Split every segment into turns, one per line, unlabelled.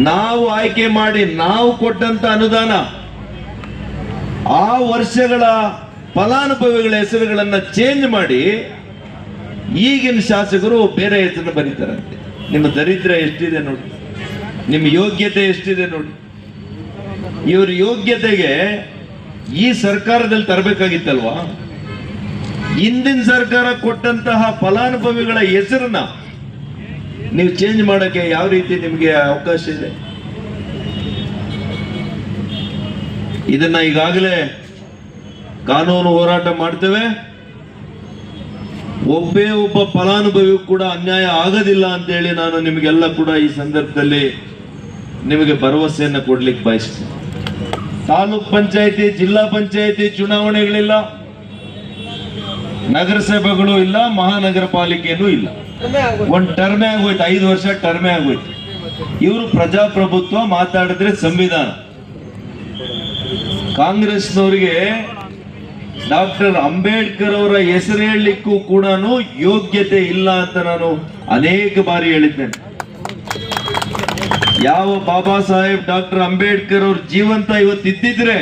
ನಾವು ಆಯ್ಕೆ ಮಾಡಿ ನಾವು ಕೊಟ್ಟಂತ ಅನುದಾನ ಆ ವರ್ಷಗಳ ಫಲಾನುಭವಿಗಳ ಹೆಸರುಗಳನ್ನ ಚೇಂಜ್ ಮಾಡಿ ಈಗಿನ ಶಾಸಕರು ಬೇರೆ ಹೆಸರನ್ನು ಬರೀತಾರಂತೆ. ನಿಮ್ಮ ದರಿದ್ರ ಎಷ್ಟಿದೆ ನೋಡಿ, ನಿಮ್ಮ ಯೋಗ್ಯತೆ ಎಷ್ಟಿದೆ ನೋಡಿ. ಇವ್ರ ಯೋಗ್ಯತೆಗೆ ಈ ಸರ್ಕಾರದಲ್ಲಿ ತರಬೇಕಾಗಿತ್ತಲ್ವಾ? ಹಿಂದಿನ ಸರ್ಕಾರ ಕೊಟ್ಟಂತಹ ಫಲಾನುಭವಿಗಳ ಹೆಸರನ್ನ ನೀವು ಚೇಂಜ್ ಮಾಡಕ್ಕೆ ಯಾವ ರೀತಿ ನಿಮಗೆ ಅವಕಾಶ ಇದೆ? ಇದನ್ನ ಈಗಾಗಲೇ ಕಾನೂನು ಹೋರಾಟ ಮಾಡ್ತೇವೆ. ಒಬ್ಬ ಫಲಾನುಭವಿ ಕೂಡ ಅನ್ಯಾಯ ಆಗೋದಿಲ್ಲ ಅಂತ ಹೇಳಿ ನಾನು ನಿಮಗೆಲ್ಲ ಕೂಡ ಈ ಸಂದರ್ಭದಲ್ಲಿ ನಿಮಗೆ ಭರವಸೆಯನ್ನು ಕೊಡ್ಲಿಕ್ಕೆ ಬಯಸ್ತೇನೆ. ತಾಲೂಕ್ ಪಂಚಾಯತಿ, ಜಿಲ್ಲಾ ಪಂಚಾಯತಿ ಚುನಾವಣೆಗಳಿಲ್ಲ, ನಗರಸಭೆಗಳು ಇಲ್ಲ, ಮಹಾನಗರ ಪಾಲಿಕೆನೂ ಇಲ್ಲ. ಒಂದು ಟರ್ಮೇ ಆಗೋಯ್ತು, 5 ವರ್ಷ ಟರ್ಮೇ ಆಗೋಯ್ತು. ಇವರು ಪ್ರಜಾಪ್ರಭುತ್ವ ಮಾತಾಡಿದ್ರೆ ಸಂವಿಧಾನ. ಕಾಂಗ್ರೆಸ್ನವರಿಗೆ ಡಾಕ್ಟರ್ ಅಂಬೇಡ್ಕರ್ ಅವರ ಹೆಸರು ಹೇಳಲಿಕ್ಕೂ ಕೂಡ ಯೋಗ್ಯತೆ ಇಲ್ಲ ಅಂತ ನಾನು ಅನೇಕ ಬಾರಿ ಹೇಳಿದ್ದೇನೆ. ಯಾವ ಬಾಬಾ ಸಾಹೇಬ್ ಡಾಕ್ಟರ್ ಅಂಬೇಡ್ಕರ್ ಅವ್ರ ಜೀವಂತ ಇವತ್ತಿದ್ದಿದ್ರೆ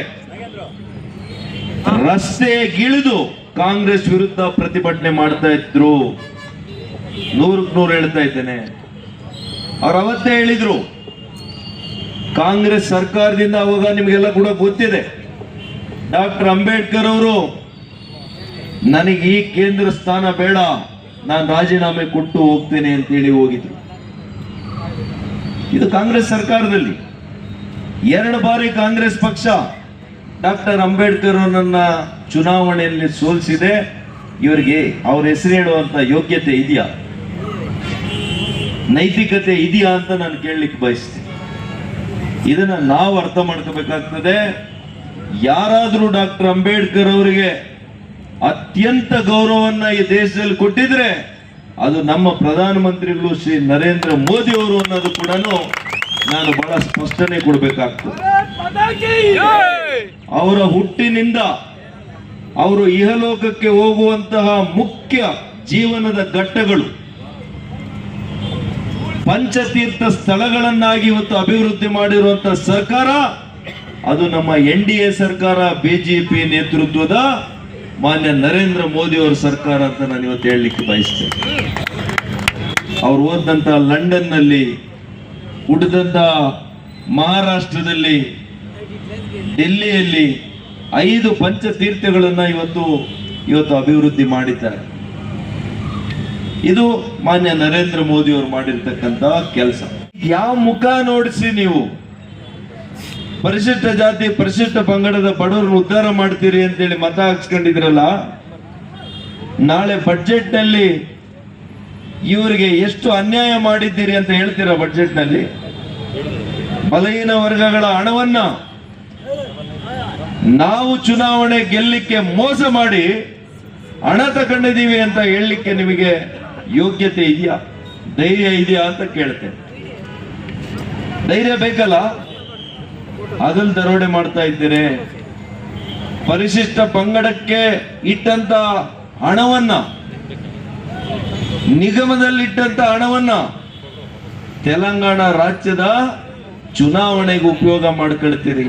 ರಸ್ತೆಗಿಳಿದು ಕಾಂಗ್ರೆಸ್ ವಿರುದ್ಧ ಪ್ರತಿಭಟನೆ ಮಾಡ್ತಾ ಇದ್ರು. 100% ಹೇಳ್ತಾ ಇದ್ದೇನೆ. ಅವ್ರು ಅವತ್ತೇ ಹೇಳಿದ್ರು, ಕಾಂಗ್ರೆಸ್ ಸರ್ಕಾರದಿಂದ ಅವಾಗ ನಿಮಗೆಲ್ಲ ಕೂಡ ಗೊತ್ತಿದೆ, ಡಾಕ್ಟರ್ ಅಂಬೇಡ್ಕರ್ ಅವರು ನನಗೆ ಈ ಕೇಂದ್ರ ಸ್ಥಾನ ಬೇಡ, ನಾನು ರಾಜೀನಾಮೆ ಕೊಟ್ಟು ಹೋಗ್ತೇನೆ ಅಂತೇಳಿ ಹೋಗಿದ್ರು. ಇದು ಕಾಂಗ್ರೆಸ್ ಸರ್ಕಾರದಲ್ಲಿ 2 ಬಾರಿ ಕಾಂಗ್ರೆಸ್ ಪಕ್ಷ ಡಾಕ್ಟರ್ ಅಂಬೇಡ್ಕರ್ ಅವರನ್ನ ಚುನಾವಣೆಯಲ್ಲಿ ಸೋಲಿಸಿದೆ. ಇವರಿಗೆ ಅವ್ರ ಹೆಸರು ಹೇಳುವಂತ ಯೋಗ್ಯತೆ ಇದೆಯಾ, ನೈತಿಕತೆ ಇದೆಯಾ ಅಂತ ನಾನು ಕೇಳಲಿಕ್ಕೆ ಬಯಸ್ತೀನಿ. ಇದನ್ನ ನಾವು ಅರ್ಥ ಮಾಡ್ಕೋಬೇಕಾಗ್ತದೆ. ಯಾರಾದ್ರೂ ಡಾಕ್ಟರ್ ಅಂಬೇಡ್ಕರ್ ಅವರಿಗೆ ಅತ್ಯಂತ ಗೌರವವನ್ನ ಈ ದೇಶದಲ್ಲಿ ಕೊಟ್ಟಿದ್ರೆ ಅದು ನಮ್ಮ ಪ್ರಧಾನಮಂತ್ರಿಗಳು ಶ್ರೀ ನರೇಂದ್ರ ಮೋದಿ ಅವರು ಅನ್ನೋದು ಕೂಡ ನಾನು ಬಹಳ ಸ್ಪಷ್ಟನೆ ಕೊಡಬೇಕಾಗ್ತದೆ. ಅವರ ಹುಟ್ಟಿನಿಂದ ಅವರು ಇಹಲೋಕಕ್ಕೆ ಹೋಗುವಂತಹ ಮುಖ್ಯ ಜೀವನದ ಘಟ್ಟಗಳು ಪಂಚತೀರ್ಥ ಸ್ಥಳಗಳನ್ನಾಗಿ ಇವತ್ತು ಅಭಿವೃದ್ಧಿ ಮಾಡಿರುವಂತಹ ಸರ್ಕಾರ ಅದು ನಮ್ಮ NDA ಸರ್ಕಾರ, ಬಿಜೆಪಿ ನೇತೃತ್ವದ ಮಾನ್ಯ ನರೇಂದ್ರ ಮೋದಿ ಅವರ ಸರ್ಕಾರ ಅಂತ ನಾನು ಇವತ್ತು ಹೇಳಲಿಕ್ಕೆ ಬಯಸ್ತೇನೆ. ಅವ್ರು ಓದಂತ ಲಂಡನ್ ನಲ್ಲಿ, ಹುಟ್ಟಿದಂತ ಮಹಾರಾಷ್ಟ್ರದಲ್ಲಿ, ಡೆಲ್ಲಿಯಲ್ಲಿ 5 ಪಂಚತೀರ್ಥಗಳನ್ನ ಇವತ್ತು ಅಭಿವೃದ್ಧಿ ಮಾಡಿದ್ದಾರೆ. ಇದು ಮಾನ್ಯ ನರೇಂದ್ರ ಮೋದಿ ಅವರು ಮಾಡಿರ್ತಕ್ಕಂತ ಕೆಲಸ. ಯಾವ ಮುಖ ನೋಡಿಸಿ ನೀವು ಪರಿಶಿಷ್ಟ ಜಾತಿ, ಪರಿಶಿಷ್ಟ ಪಂಗಡದ ಬಡವರನ್ನು ಉದ್ಧಾರ ಮಾಡ್ತೀರಿ ಅಂತೇಳಿ ಮತ ಹಾಕ್ಸ್ಕೊಂಡಿದ್ರಲ್ಲ, ನಾಳೆ ಬಡ್ಜೆಟ್ ನಲ್ಲಿ ಇವರಿಗೆ ಎಷ್ಟು ಅನ್ಯಾಯ ಮಾಡಿದ್ದೀರಿ ಅಂತ ಹೇಳ್ತೀರಾ? ಬಡ್ಜೆಟ್ ನಲ್ಲಿ ಬಲಹೀನ ವರ್ಗಗಳ ಹಣವನ್ನ ನಾವು ಚುನಾವಣೆ ಗೆಲ್ಲಿಕ್ಕೆ ಮೋಸ ಮಾಡಿ ಹಣ ತಗೊಂಡಿದ್ದೀವಿ ಅಂತ ಹೇಳಲಿಕ್ಕೆ ನಿಮಗೆ ಯೋಗ್ಯತೆ ಇದೆಯಾ, ಧೈರ್ಯ ಇದೆಯಾ ಅಂತ ಕೇಳ್ತೇನೆ. ಧೈರ್ಯ ಬೇಕಲ್ಲ? ಅದನ್ನು ದರೋಡೆ ಮಾಡ್ತಾ ಇದ್ದೀರಿ. ಪರಿಶಿಷ್ಟ ಪಂಗಡಕ್ಕೆ ಇಟ್ಟಂತ ಹಣವನ್ನ, ನಿಗಮದಲ್ಲಿಟ್ಟಂತ ಹಣವನ್ನ ತೆಲಂಗಾಣ ರಾಜ್ಯದ ಚುನಾವಣೆಗೆ ಉಪಯೋಗ ಮಾಡ್ಕೊಳ್ತೀರಿ.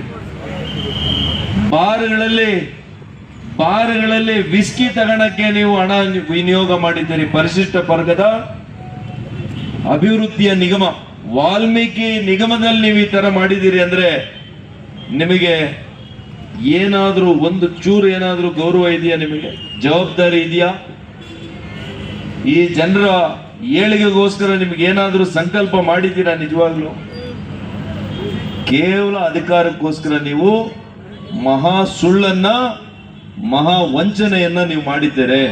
ಬಾರ್ಗಳಲ್ಲಿ ವಿಸ್ಕಿ ತಗೊಳಕ್ಕೆ ನೀವು ಹಣ ವಿನಿಯೋಗ ಮಾಡಿದ್ದೀರಿ. ಪರಿಶಿಷ್ಟ ವರ್ಗದ ಅಭಿವೃದ್ಧಿಯ ನಿಗಮ, ವಾಲ್ಮೀಕಿ ನಿಗಮದಲ್ಲಿ ನೀವು ಈ ತರ ಮಾಡಿದ್ದೀರಿ ಅಂದ್ರೆ ನಿಮಗೆ ಏನಾದ್ರೂ ಒಂದು ಚೂರು ಏನಾದ್ರೂ ಗೌರವ ಇದೆಯಾ? ನಿಮಗೆ ಜವಾಬ್ದಾರಿ ಇದೆಯಾ? ಈ ಜನರ ಏಳಿಗೆಗೋಸ್ಕರ ನಿಮ್ಗೆ ಏನಾದ್ರೂ ಸಂಕಲ್ಪ ಮಾಡಿದ್ದೀರಾ? ನಿಜವಾಗ್ಲೂ ಕೇವಲ ಅಧಿಕಾರಕ್ಕೋಸ್ಕರ ನೀವು ಮಹಾ ಸುಳ್ಳನ್ನ, ಮಹಾ ವಂಚನೆಯನ್ನ ನೀವು ಮಾಡಿದ್ದೀರಿ.